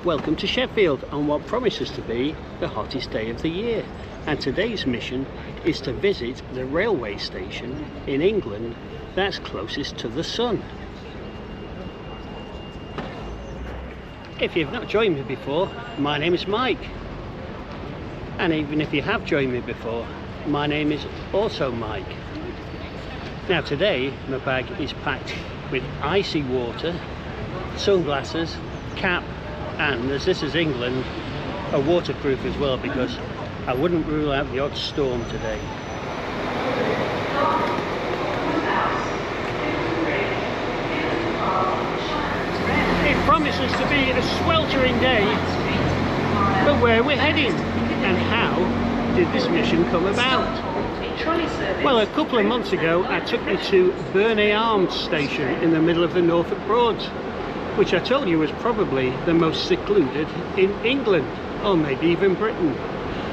Welcome to Sheffield on what promises to be the hottest day of the year, and today's mission is to visit the railway station in England that's closest to the sun. If you've not joined me before, my name is Mike, and even if you have joined me before, my name is also Mike. Now today my bag is packed with icy water, sunglasses, cap, and as this is England, a waterproof as well, because I wouldn't rule out the odd storm today. It promises to be a sweltering day, but where we're heading and how did this mission come about? Well, a couple of months ago I took you to Burney Arms station in the middle of the Norfolk Broads, which I told you was probably the most secluded in England, or maybe even Britain.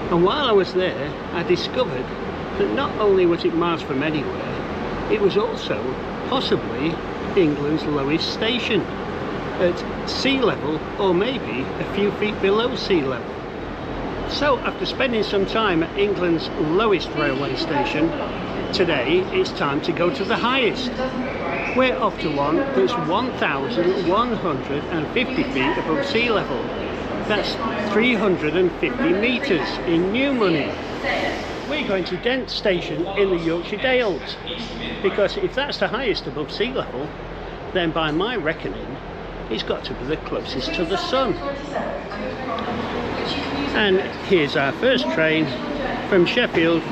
And while I was there, I discovered that not only was it miles from anywhere, it was also possibly England's lowest station, at sea level, or maybe a few feet below sea level. So after spending some time at England's lowest railway station, today it's time to go to the highest. We're off to one that's 1,150 feet above sea level. That's 350 metres in new money. We're going to Dent station in the Yorkshire Dales, because if that's the highest above sea level, then by my reckoning it's got to be the closest to the sun. And here's our first train from Sheffield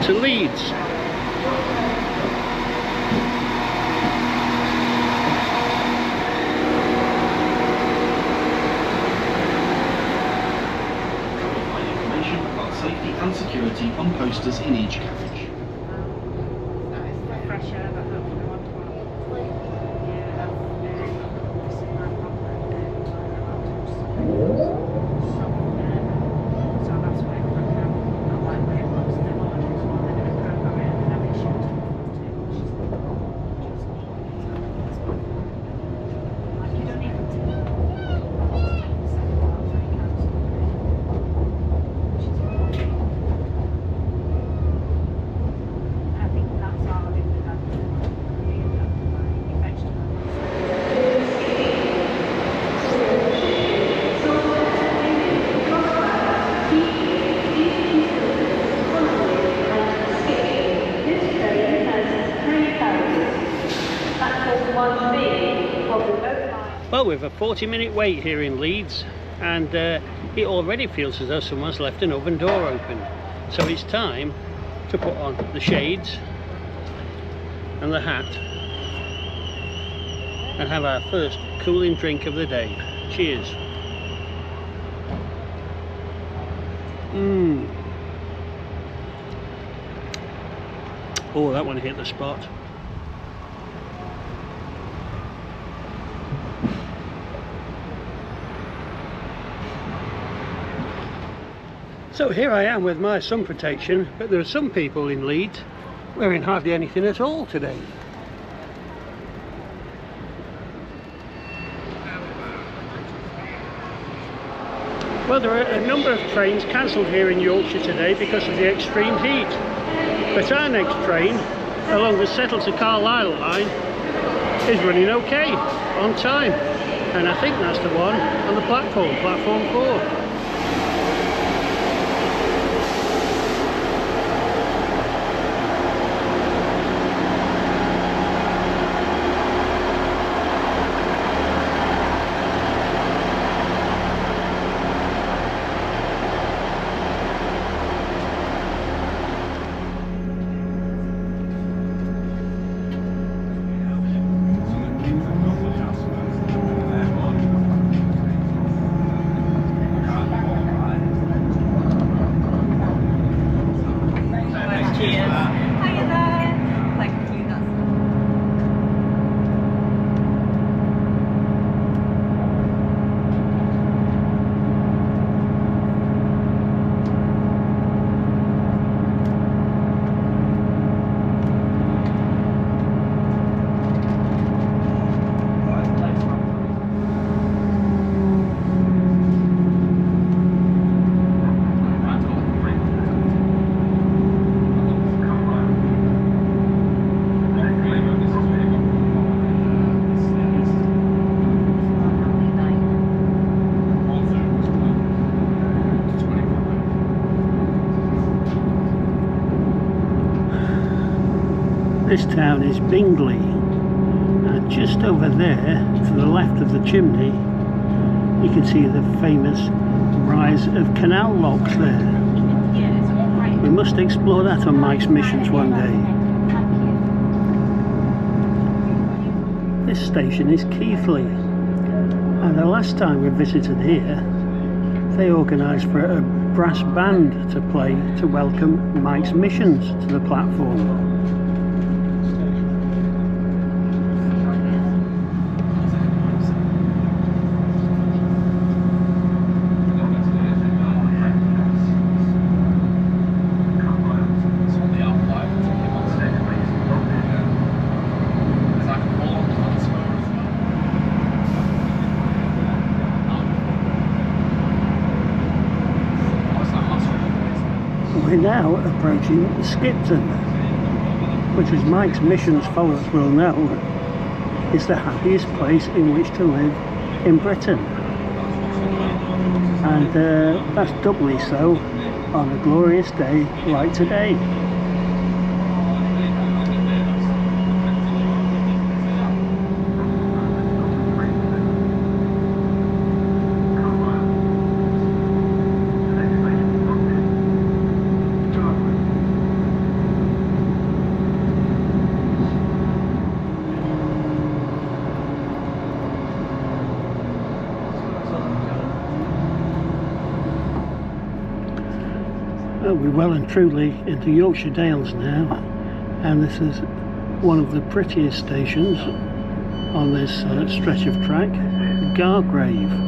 to Leeds. Safety and security on posters in each carriage. Well, we've a 40-minute wait here in Leeds, and it already feels as though someone's left an oven door open. So it's time to put on the shades and the hat and have our first cooling drink of the day. Cheers. Oh, that one hit the spot. So here I am with my sun protection, but there are some people in Leeds wearing hardly anything at all today. Well, there are a number of trains cancelled here in Yorkshire today because of the extreme heat. But our next train, along the Settle to Carlisle line, is running okay, on time. And I think that's the one on the platform 4. This town is Bingley, and just over there to the left of the chimney you can see the famous rise of canal locks there. We must explore that on Mike's missions one day. This station is Keighley, and the last time we visited here they organised for a brass band to play to welcome Mike's missions to the platform. We're now approaching Skipton, which, as Mike's missions followers will know, is the happiest place in which to live in Britain. And that's doubly so on a glorious day like today. We're well and truly into Yorkshire Dales now, and this is one of the prettiest stations on this stretch of track, Gargrave.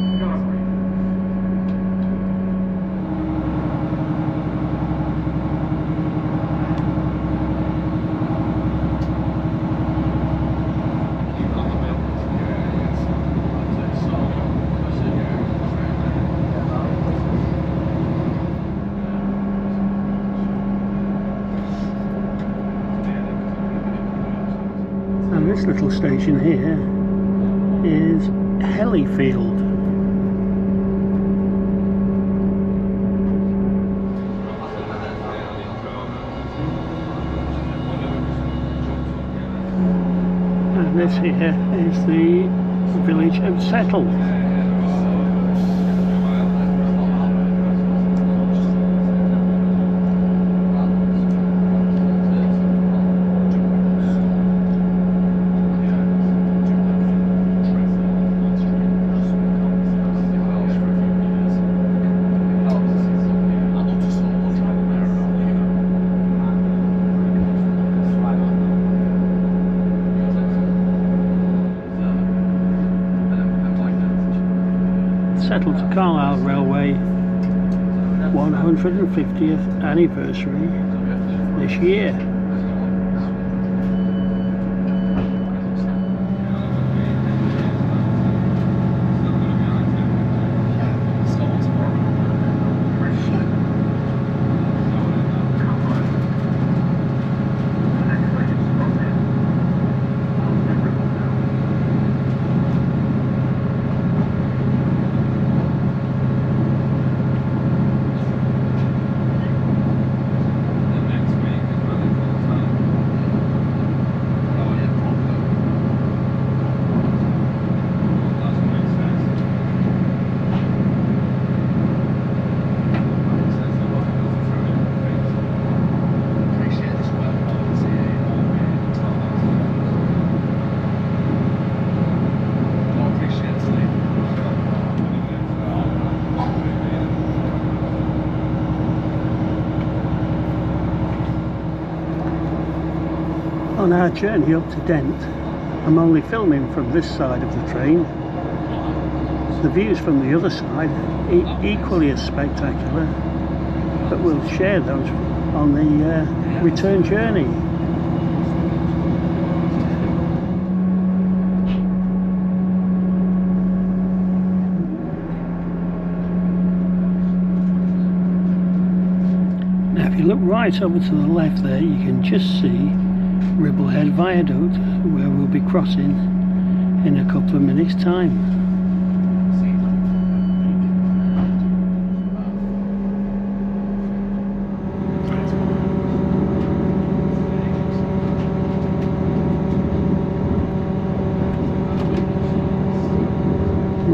And this little station here is Hellyfield. And this here is the village of Settle. Settle to Carlisle Railway 150th anniversary this year. On our journey up to Dent, I'm only filming from this side of the train. The views from the other side are equally as spectacular, but we'll share those on the return journey. Now if you look right over to the left there, you can just see Ribblehead Viaduct, where we'll be crossing in a couple of minutes' time.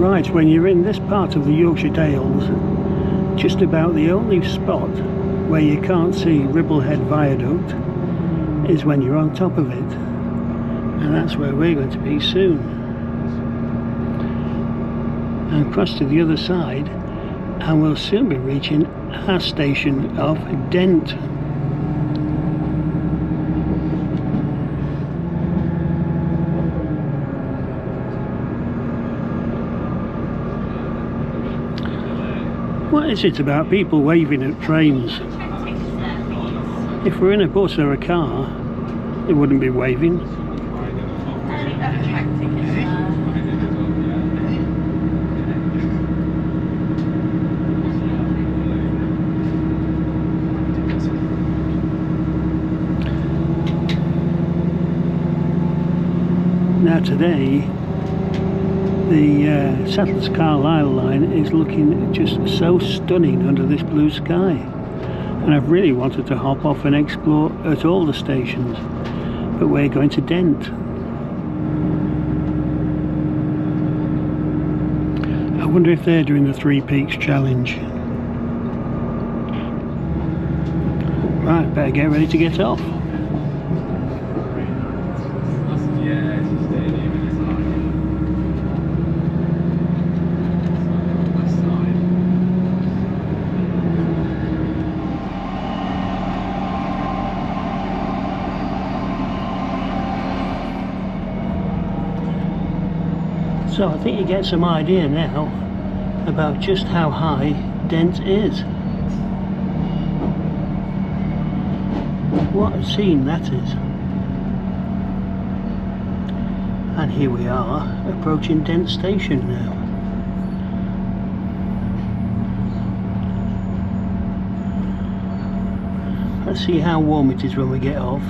Right, when you're in this part of the Yorkshire Dales, just about the only spot where you can't see Ribblehead Viaduct is when you're on top of it, and that's where we're going to be soon. And across to the other side, and we'll soon be reaching our station of Dent. What is it about people waving at trains? If we're in a bus or a car, they wouldn't be waving. Now today, the Settlers Carlisle line is looking just so stunning under this blue sky, and I've really wanted to hop off and explore at all the stations, but we're going to Dent. I wonder if they're doing the Three Peaks challenge. Right, better get ready to get off. So I think you get some idea now about just how high Dent is. What a scene that is. And here we are approaching Dent station now. Let's see how warm it is when we get off,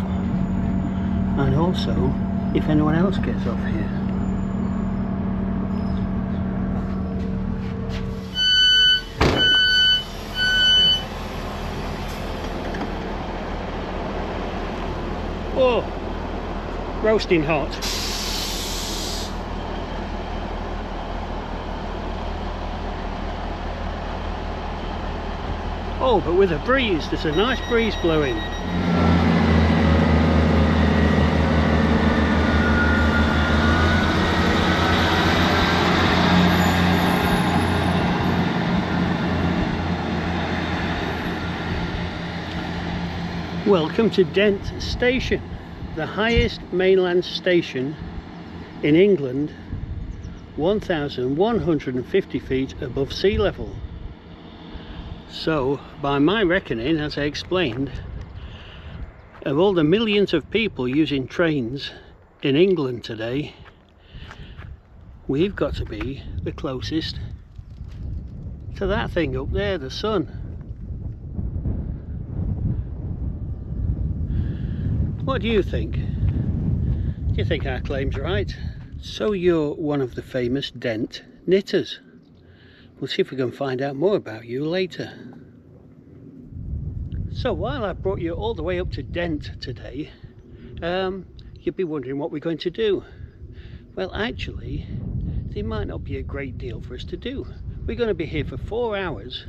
and also if anyone else gets off here. Oh, roasting hot. Oh, but with a breeze, there's a nice breeze blowing. Welcome to Dent Station, the highest mainland station in England, 1,150 feet above sea level. So, by my reckoning, as I explained, of all the millions of people using trains in England today, we've got to be the closest to that thing up there, the sun. What do you think? Do you think our claim's right? So you're one of the famous Dent knitters. We'll see if we can find out more about you later. So while I brought you all the way up to Dent today, you'd be wondering what we're going to do. Well, actually, there might not be a great deal for us to do. We're going to be here for 4 hours,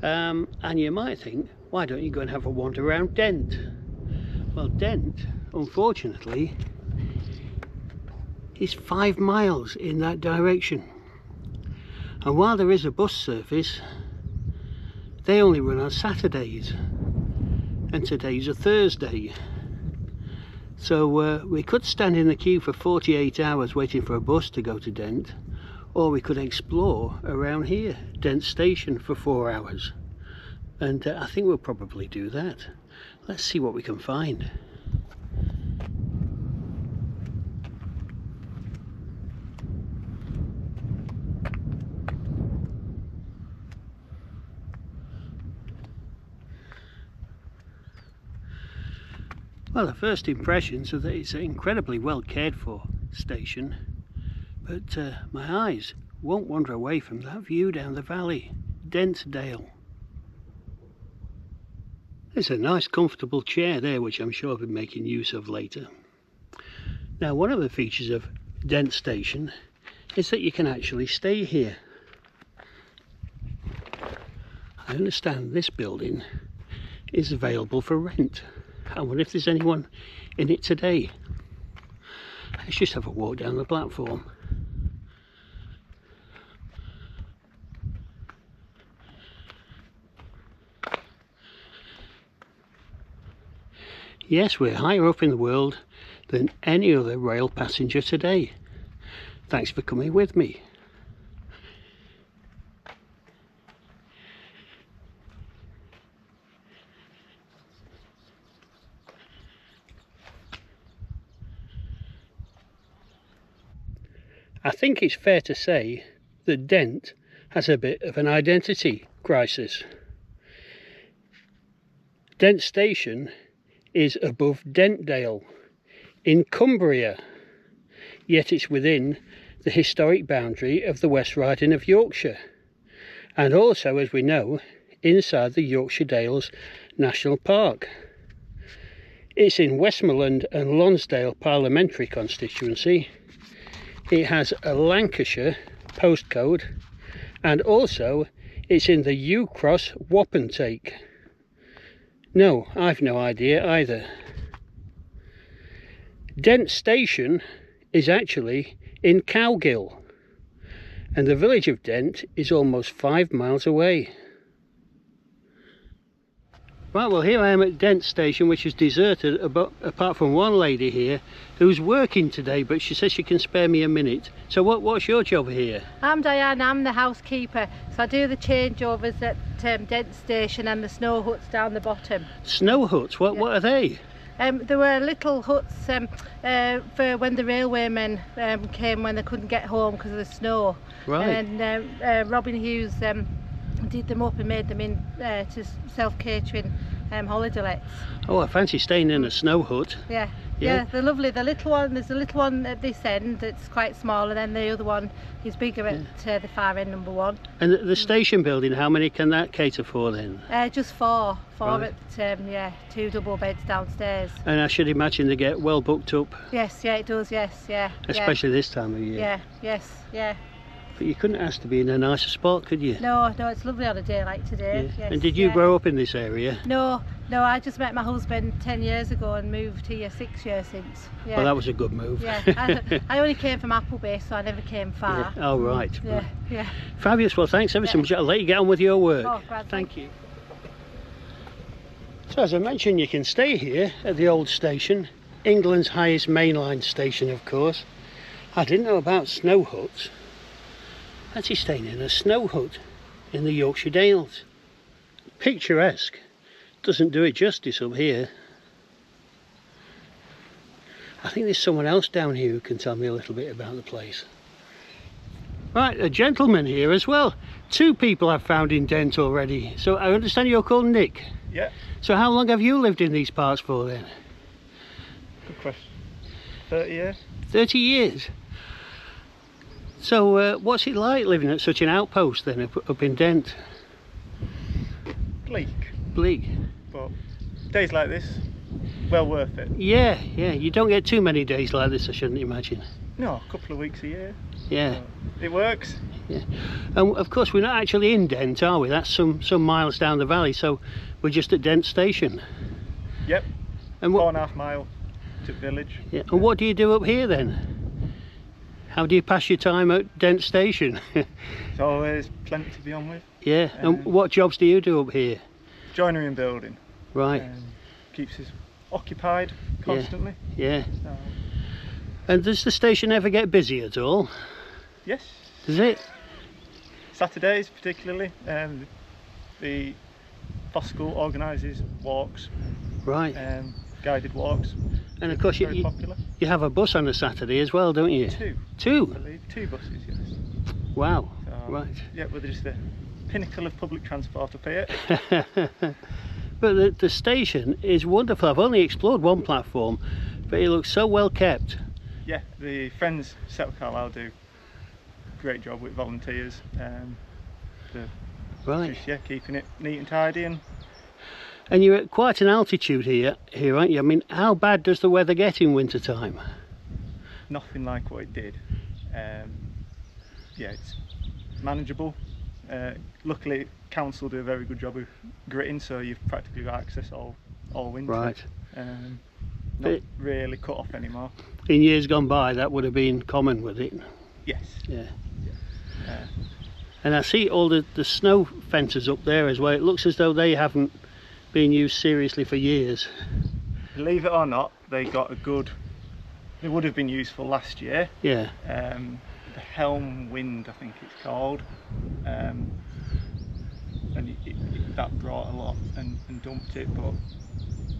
and you might think, why don't you go and have a wander around Dent? Well, Dent, unfortunately, is 5 miles in that direction. And while there is a bus service, they only run on Saturdays. And today's a Thursday. So we could stand in the queue for 48 hours waiting for a bus to go to Dent, or we could explore around here, Dent Station, for 4 hours. And I think we'll probably do that. Let's see what we can find. Well, the first impressions are that it's an incredibly well cared for station, but my eyes won't wander away from that view down the valley, Dentdale. There's a nice comfortable chair there, which I'm sure I'll be making use of later. Now, one of the features of Dent Station is that you can actually stay here. I understand this building is available for rent. I wonder if there's anyone in it today. Let's just have a walk down the platform. Yes, we're higher up in the world than any other rail passenger today. Thanks for coming with me. I think it's fair to say that Dent has a bit of an identity crisis. Dent Station is above Dentdale in Cumbria, yet it's within the historic boundary of the West Riding of Yorkshire, and also, as we know, inside the Yorkshire Dales National Park. It's in Westmoreland and Lonsdale parliamentary constituency. It has a Lancashire postcode, and also it's in the U-Cross Wapentake. No, I've no idea either. Dent Station is actually in Cowgill, and the village of Dent is almost 5 miles away. Right, well, here I am at Dent Station, which is deserted apart from one lady here who's working today, but she says she can spare me a minute. So what's your job here? I'm Diane, I'm the housekeeper, so I do the changeovers at Dent Station and the snow huts down the bottom. Snow huts? What are they? There were little huts for when the railwaymen came when they couldn't get home because of the snow. Right. And Robin Hughes did them up and made them in to self-catering holiday lets. Oh, I fancy staying in a snow hut. Yeah, they're lovely. The little one, there's a little one at this end that's quite small, and then the other one is bigger at the far end, number one. And the station building, how many can that cater for then? Just four Right. at 2 double beds downstairs. And I should imagine they get well booked up. Yes, yeah, it does. Yes, yeah. Especially this time of year. Yeah, yes, yeah. But you couldn't ask to be in a nicer spot, could you? No, it's lovely on a day like today. Yeah. Yes, And did you grow up in this area? No, I just met my husband 10 years ago and moved here 6 years since. Yeah. Well, that was a good move. Yeah, I only came from Appleby, so I never came far. Yeah. Oh, right. Yeah, yeah. Fabulous. Well, thanks ever so much. I'll let you get on with your work. Oh, glad. Thank you. So, as I mentioned, you can stay here at the old station, England's highest mainline station, of course. I didn't know about snow huts. Actually staying in a snow hut in the Yorkshire Dales. Picturesque. Doesn't do it justice up here. I think there's someone else down here who can tell me a little bit about the place. Right, a gentleman here as well. 2 people I've found in Dent already. So I understand you're called Nick? Yeah. So how long have you lived in these parts for then? Good question. 30 years. 30 years? So what's it like living at such an outpost then up in Dent? Bleak. Bleak? But days like this, well worth it. Yeah, you don't get too many days like this, I shouldn't imagine. No, a couple of weeks a year. Yeah. It works. Yeah. And of course we're not actually in Dent, are we? That's some miles down the valley, so we're just at Dent Station. Yep. And 4.5 mile to the village. Yeah. And what do you do up here then? How do you pass your time at Dent Station? There's always plenty to be on with. Yeah. And what jobs do you do up here? Joinery and building. Right. Keeps us occupied constantly. Yeah. So, and does the station ever get busy at all? yes. Does it? Saturdays particularly. The FOSS School organises walks. Right. Guided walks. And of course very popular. You have a bus on a Saturday as well, don't you? 2. 2? I believe 2 buses, yes. Wow. So, right. Yeah, we're just the pinnacle of public transport up here. But the station is wonderful. I've only explored one platform, but it looks so well kept. Yeah, the Friends set of Carlisle do a great job with volunteers. Right. Just, keeping it neat and tidy. And you're at quite an altitude here, aren't you? I mean, how bad does the weather get in winter time? Nothing like what it did. yeah, it's manageable. Luckily, council do a very good job of gritting, so you've practically got access all winter. Right. Not really cut off anymore. In years gone by, that would have been common, would it? Yes. Yeah. Yeah. And I see all the snow fences up there as well. It looks as though they haven't been used seriously for years. Believe it or not, they would have been useful last year. Yeah. The Helm Wind, I think it's called, and that brought a lot and dumped it, but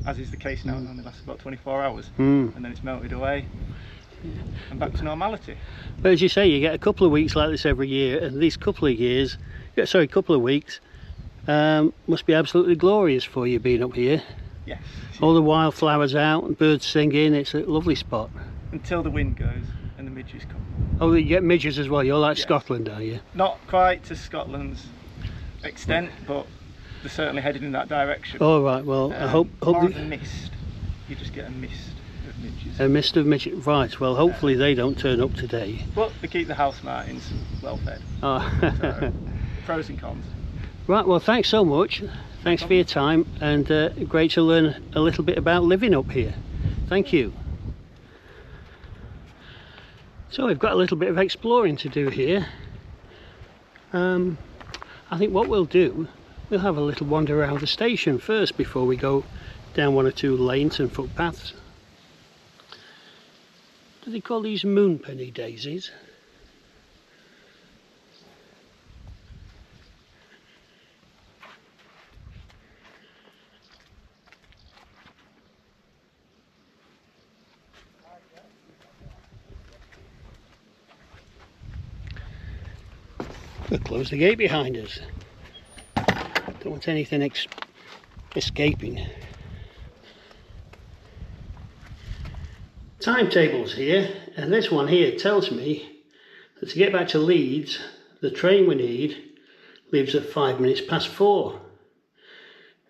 as is the case now, it only lasts about 24 hours, and then it's melted away and back to normality. But as you say, you get a couple of weeks like this every year, and these couple of weeks must be absolutely glorious for you being up here. Yes. All the wildflowers out and birds singing. It's a lovely spot. Until the wind goes and the midges come. Oh, you get midges as well. You're like Yes. Scotland, are you? Not quite to Scotland's extent, but they're certainly heading in that direction. All right. Well, I hope more of a mist. You just get a mist of midges. a mist of midges. Right. Well, hopefully they don't turn up today. But they keep the house martins well fed. Oh. So, pros and cons. Right. Well, thanks so much. Thanks for your time, and great to learn a little bit about living up here. Thank you. So we've got a little bit of exploring to do here. I think what we'll do, we'll have a little wander around the station first before we go down one or two lanes and footpaths. Do they call these moonpenny daisies? We'll close the gate behind us. Don't want anything escaping. Timetables here, and this one here tells me that to get back to Leeds, the train we need leaves at 5 minutes past 4.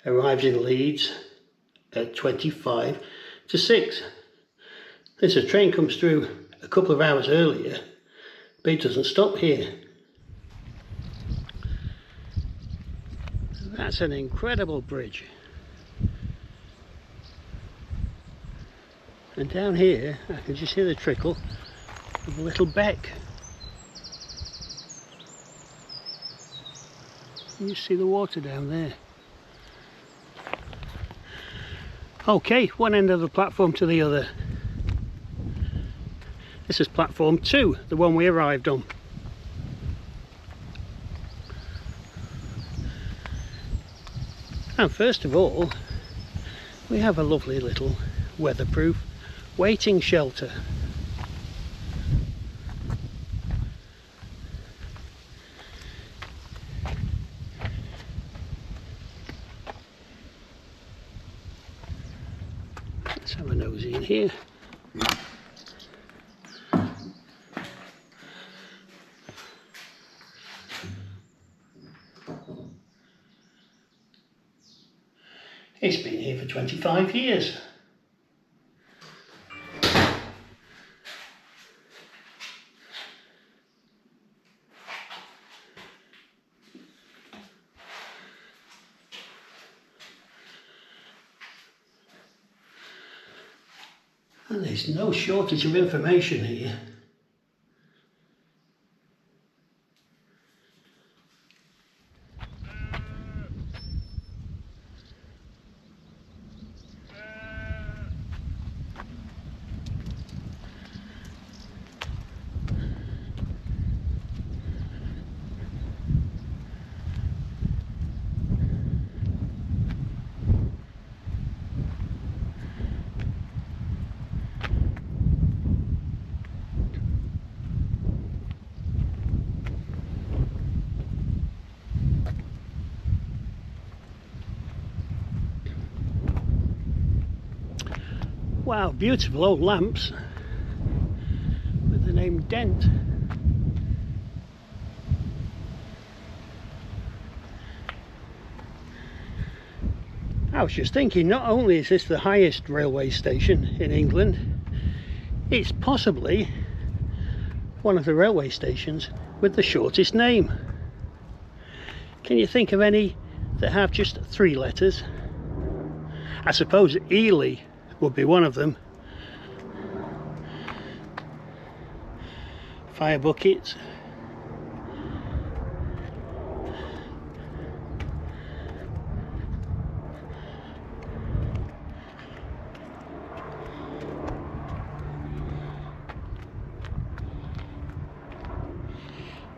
Arrives in Leeds at 25 to 6. There's a train comes through a couple of hours earlier, but it doesn't stop here. That's an incredible bridge. And down here, I can just hear the trickle of a little beck. You see the water down there. Okay, one end of the platform to the other. This is platform 2, the one we arrived on. And first of all, we have a lovely little weatherproof waiting shelter. Let's have a nosy in here. It's been here for 25 years. And there's no shortage of information here. Wow, beautiful old lamps with the name Dent. I was just thinking, not only is this the highest railway station in England, it's possibly one of the railway stations with the shortest name. Can you think of any that have just 3 letters? I suppose Ely would be one of them. Fire buckets.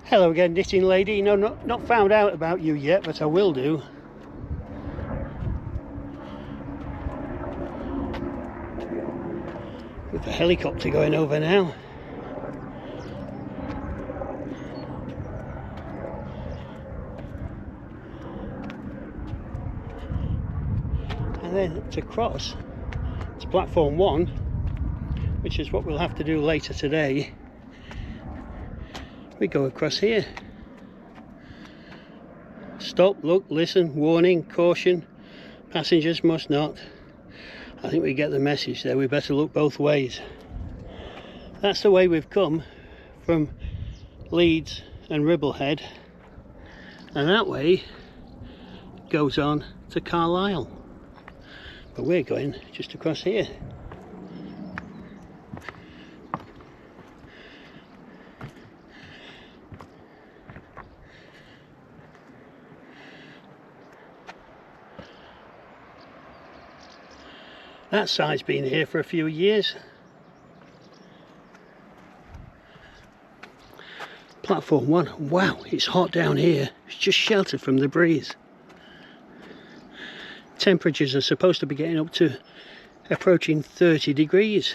Hello again, knitting lady. No, not found out about you yet, but I will do. With the helicopter going over now. And then to cross to platform 1, which is what we'll have to do later today. We go across here. Stop, look, listen, warning, caution, passengers must not. I think we get the message there. We better look both ways. That's the way we've come from Leeds and Ribblehead, and that way goes on to Carlisle, but we're going just across here. That side's been here for a few years. Platform 1, wow, it's hot down here. It's just sheltered from the breeze. Temperatures are supposed to be getting up to approaching 30 degrees.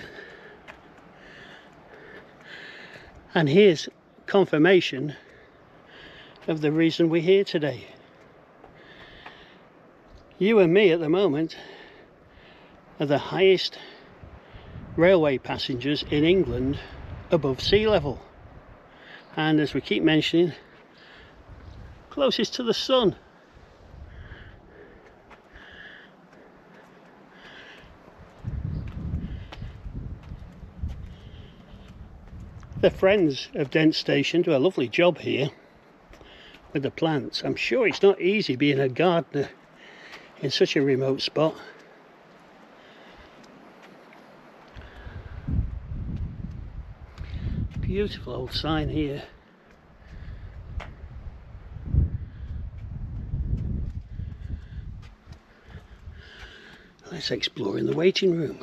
And here's confirmation of the reason we're here today. You and me at the moment are the highest railway passengers in England above sea level, and as we keep mentioning, closest to the sun. The friends of Dent Station do a lovely job here with the plants. I'm sure it's not easy being a gardener in such a remote spot. Beautiful old sign here. Let's explore in the waiting room.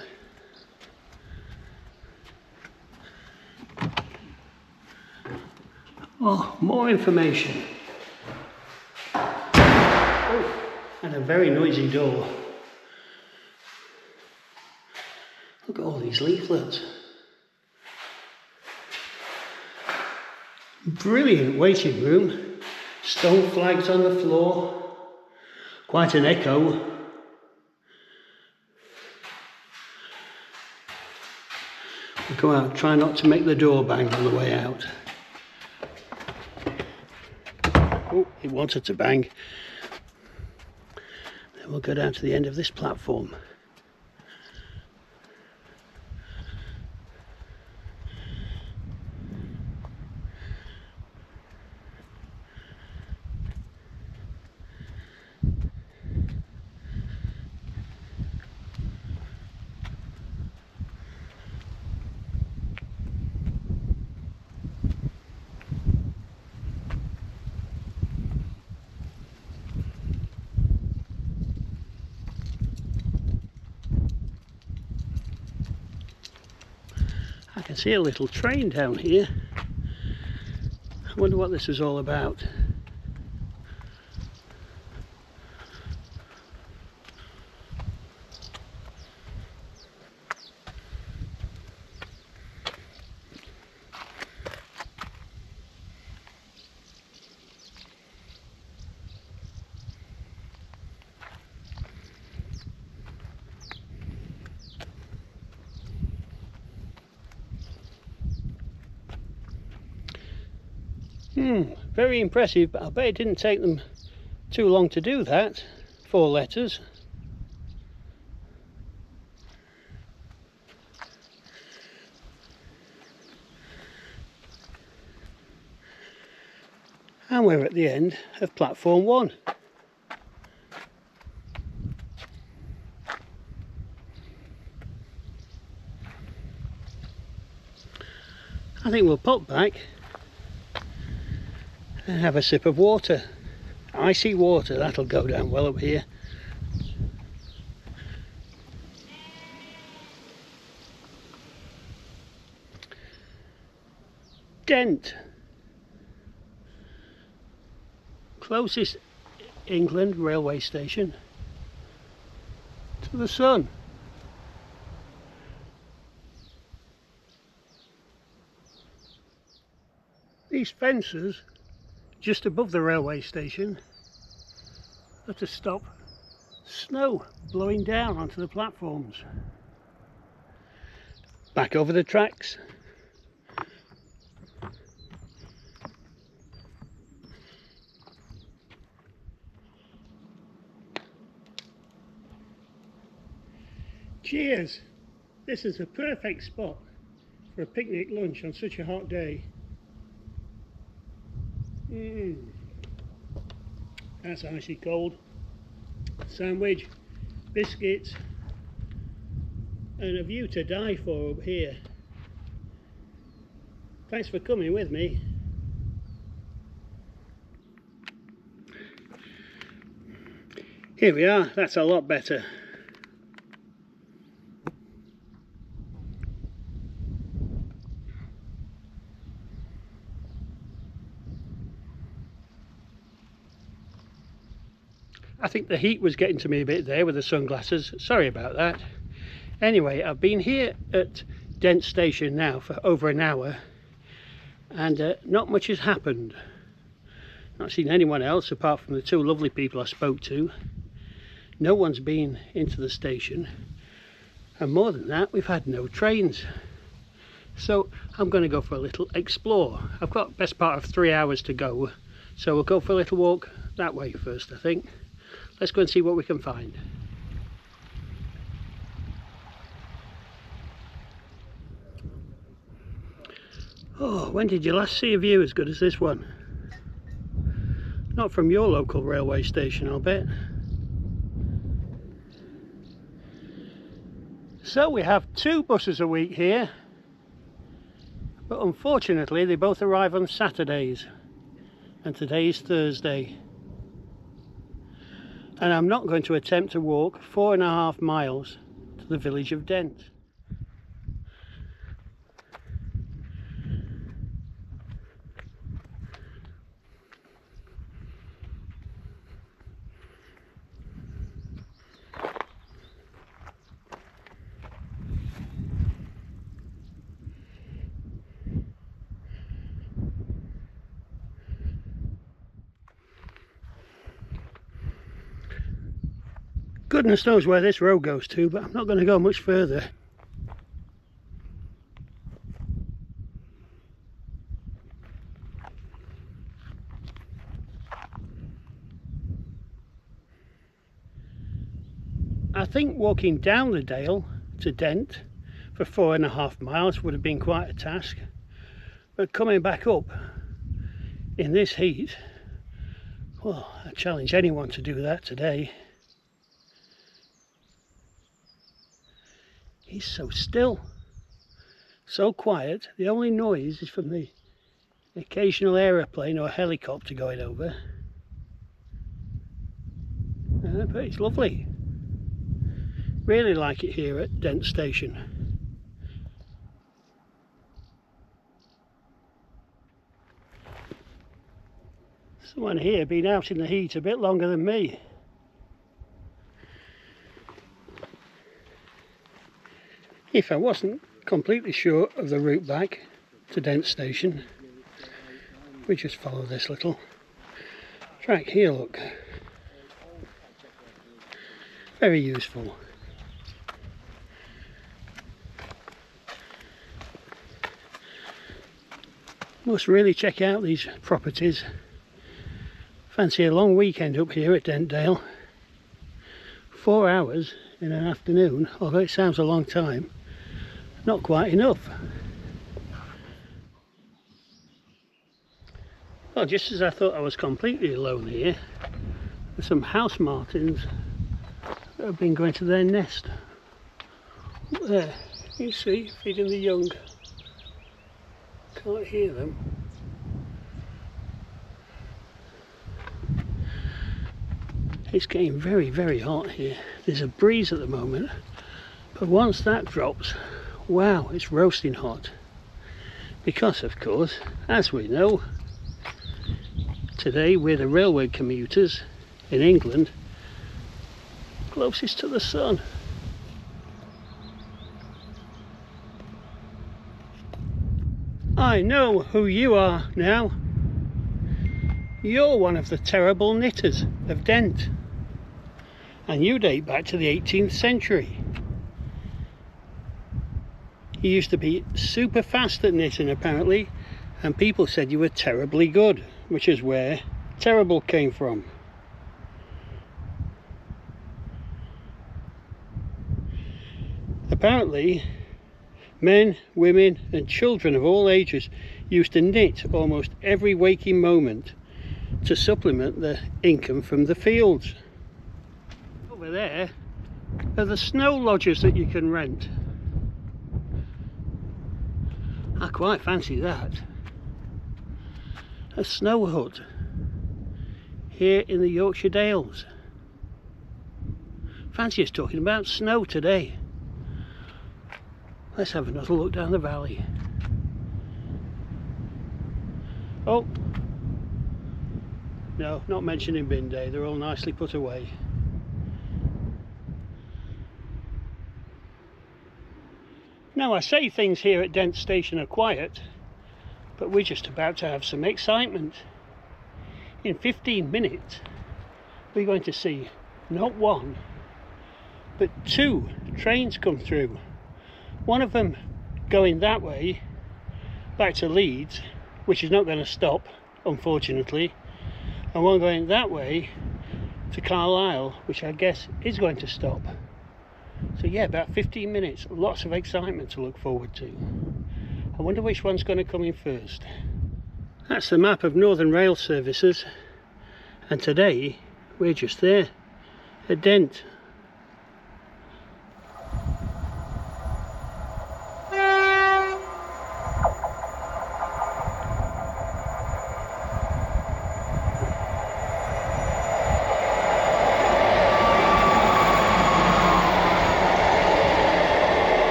Oh, more information. Oh, and a very noisy door. Look at all these leaflets. Brilliant waiting room. Stone flags on the floor. Quite an echo. We'll go out, try not to make the door bang on the way out. Oh, it wanted to bang. Then we'll go down to the end of this platform. I can see a little train down here. I wonder what this is all about. Very impressive, but I bet it didn't take them too long to do that. 4 letters. And we're at the end of platform 1. I think we'll pop back and have a sip of water. Icy water, that'll go down well up here. Dent, closest England railway station to the sun. These fences just above the railway station are to stop snow blowing down onto the platforms. Back over the tracks. Cheers! This is a perfect spot for a picnic lunch on such a hot day. That's icy cold. Sandwich, biscuits, and a view to die for up here. Thanks for coming with me. Here we are, that's a lot better. I think the heat was getting to me a bit there with the sunglasses. Sorry about that. Anyway, I've been here at Dent station now for over an hour and not much has happened. Not seen anyone else apart from the two lovely people I spoke to. No one's been into the station, and more than that, we've had no trains. So I'm going to go for a little explore. I've got best part of 3 hours to go, so we'll go for a little walk that way first, I think. Let's go and see what we can find. Oh, when did you last see a view as good as this one? Not from your local railway station, I'll bet. So we have 2 buses a week here, but unfortunately they both arrive on Saturdays, and today is Thursday. And I'm not going to attempt to walk 4.5 miles to the village of Dent. Goodness knows where this road goes to, but I'm not going to go much further. I think walking down the dale to Dent for 4.5 miles would have been quite a task, but coming back up in this heat, well, I challenge anyone to do that today. He's so still, so quiet. The only noise is from the occasional aeroplane or helicopter going over. But it's lovely. Really like it here at Dent station. Someone here been out in the heat a bit longer than me. If I wasn't completely sure of the route back to Dent station, we just follow this little track here, look. Very useful. Must really check out these properties. Fancy a long weekend up here at Dentdale. 4 hours in an afternoon, although it sounds a long time. Not quite enough. Well, just as I thought I was completely alone here, there's some house martins that have been going to their nest. There, you see, feeding the young. Can't hear them. It's getting very, very hot here. There's a breeze at the moment, but once that drops, wow, it's roasting hot. Because, of course, as we know, today we're the railway commuters in England closest to the sun. I know who you are now. You're one of the terrible knitters of Dent, and you date back to the 18th century. You used to be super fast at knitting apparently, and people said you were terribly good, which is where terrible came from. Apparently, men, women and children of all ages used to knit almost every waking moment to supplement their income from the fields. Over there are the snow lodges that you can rent. I quite fancy that. A snow hut here in the Yorkshire Dales. Fancy us talking about snow today. Let's have another look down the valley. Oh, no, not mentioning bin day, they're all nicely put away. Now I say things here at Dent Station are quiet, but we're just about to have some excitement. In 15 minutes we're going to see not one but two trains come through. One of them going that way back to Leeds, which is not going to stop unfortunately, and one going that way to Carlisle, which I guess is going to stop. So yeah, about 15 minutes, lots of excitement to look forward to. I wonder which one's going to come in first. That's the map of Northern Rail services, and today we're just there at Dent.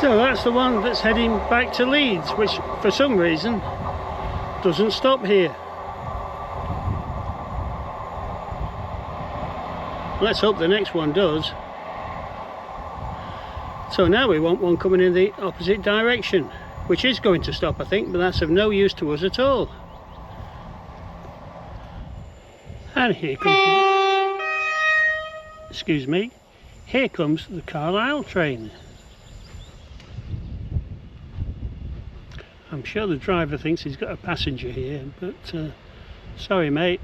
So that's the one that's heading back to Leeds, which for some reason doesn't stop here. Let's hope the next one does. So now we want one coming in the opposite direction, which is going to stop I think, but that's of no use to us at all. And here comes, excuse me, here comes the Carlisle train. I'm sure the driver thinks he's got a passenger here, but sorry mate.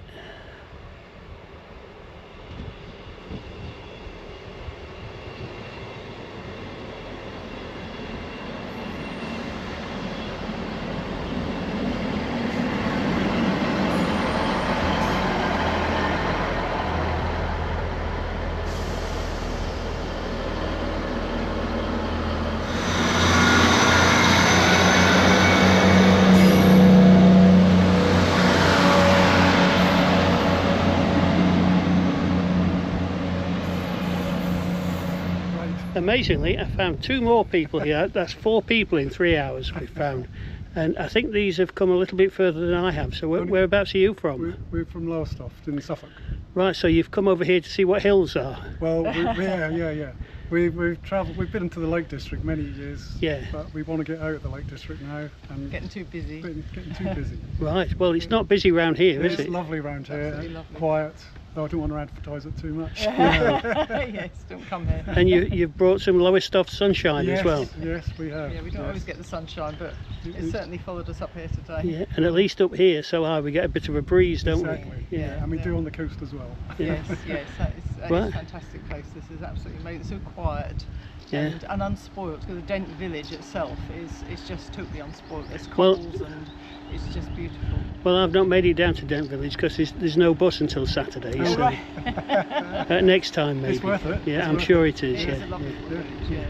Amazingly, I found two more people here. That's 4 people in 3 hours we've found. And I think these have come a little bit further than I have. So whereabouts are you from? We're from Lowestoft in Suffolk. Right, so you've come over here to see what hills are. Well, yeah. We've travelled. We've been into the Lake District many years. Yeah. But we want to get out of the Lake District now. And getting too busy. Getting too busy. Right. Well, it's not busy round here, is it? It's lovely round here. Absolutely lovely. Quiet. though I don't want to advertise it too much. Yes, don't come here. And you've brought some Lowestoft sunshine Yes, as well. yes, we have. Yeah, we don't yes. always get the sunshine, but it certainly followed us up here today. Yeah, and at least up here, so high, we get a bit of a breeze, don't Exactly. we? Yeah, and we do on the coast as well. Yes, yes, that is Well- a fantastic place. This is absolutely amazing. It's so quiet Yeah. and unspoilt, because the Dent village itself is just totally unspoilt. There's Well- cobbles and it's just beautiful. Well, I've not made it down to Dent Village because there's no bus until Saturday. Oh, So right. next time maybe. It's worth it. Yeah, It's I'm worth sure it. it is. It is Yeah. a lovely Yeah. village, yes.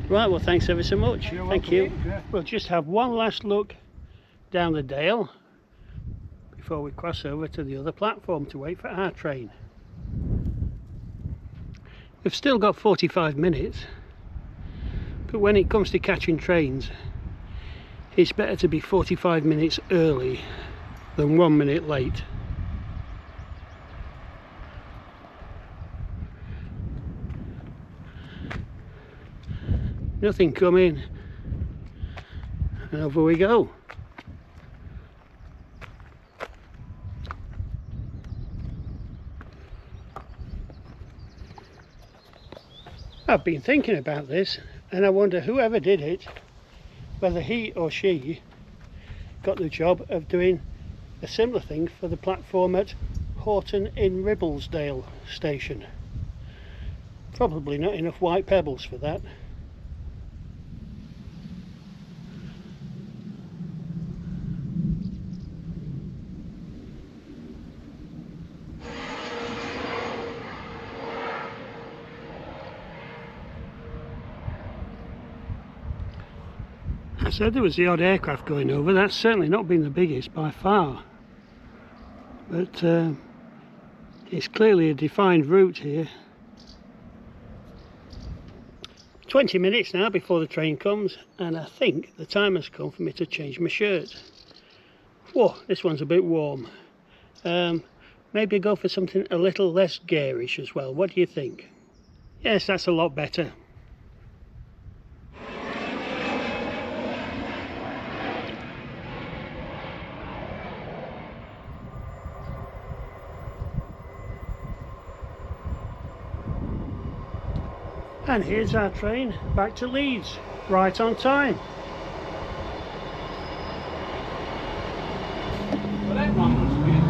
Right, well, thanks ever so much. You're Thank welcome. you. Yeah. We'll just have one last look down the dale before we cross over to the other platform to wait for our train. We've still got 45 minutes, but when it comes to catching trains, it's better to be 45 minutes early than 1 minute late. Nothing coming, and over we go. I've been thinking about this, and I wonder whoever did it, whether he or she got the job of doing a similar thing for the platform at Horton in Ribblesdale station. Probably not enough white pebbles for that. I said there was the odd aircraft going over. That's certainly not been the biggest by far, but it's clearly a defined route here. 20 minutes now before the train comes, and I think the time has come for me to change my shirt. Whoa, this one's a bit warm. Maybe go for something a little less garish as well. What do you think? Yes, that's a lot better. And here's our train back to Leeds, right on time. Well, that one was a bit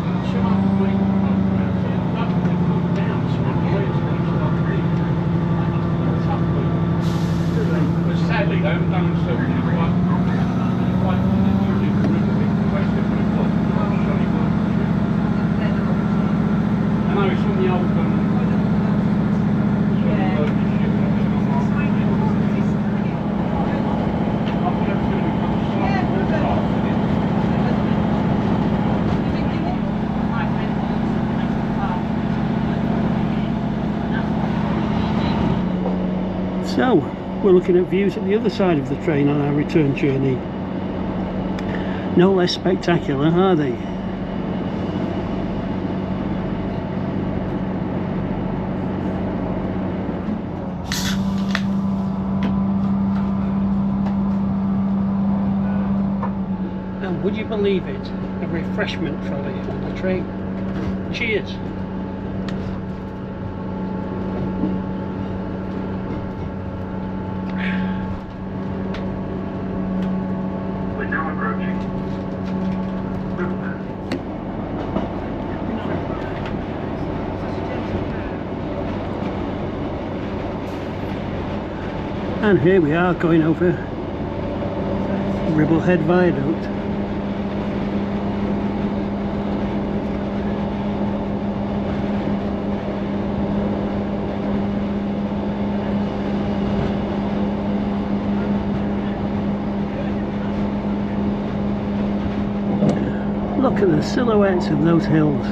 but sadly, they haven't done themselves I know it's from the old So, we're looking at views at the other side of the train on our return journey. No less spectacular, are they? And would you believe it, a refreshment trolley on the train. Cheers! And here we are going over Ribblehead Viaduct. Look at the silhouettes of those hills.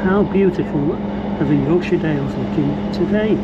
How beautiful are the Yorkshire Dales looking today.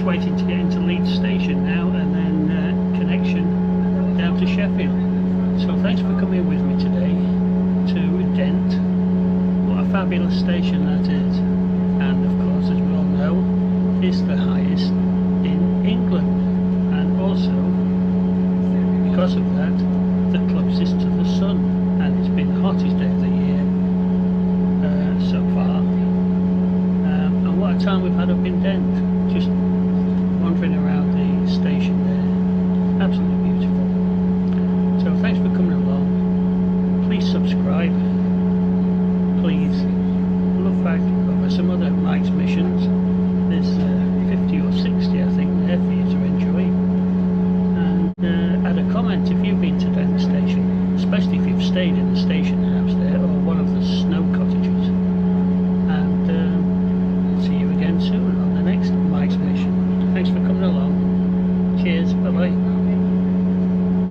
just waiting to get into Leeds station now, and then connection down to Sheffield. So thanks for coming with me today to Dent. What a fabulous station that is, and of course, as we all know, it's the highest in England, and also because of that, the closest to the sun, and it's been the hottest day of the year so far. And what a time we've had up in Dent, just wandering around the station there. Absolutely beautiful. So thanks for coming along. Please subscribe. Please look back over some other Mike's missions. There's 50 or 60 I think there for you to enjoy. And add a comment if you've been to Dent station, especially if you've stayed in the station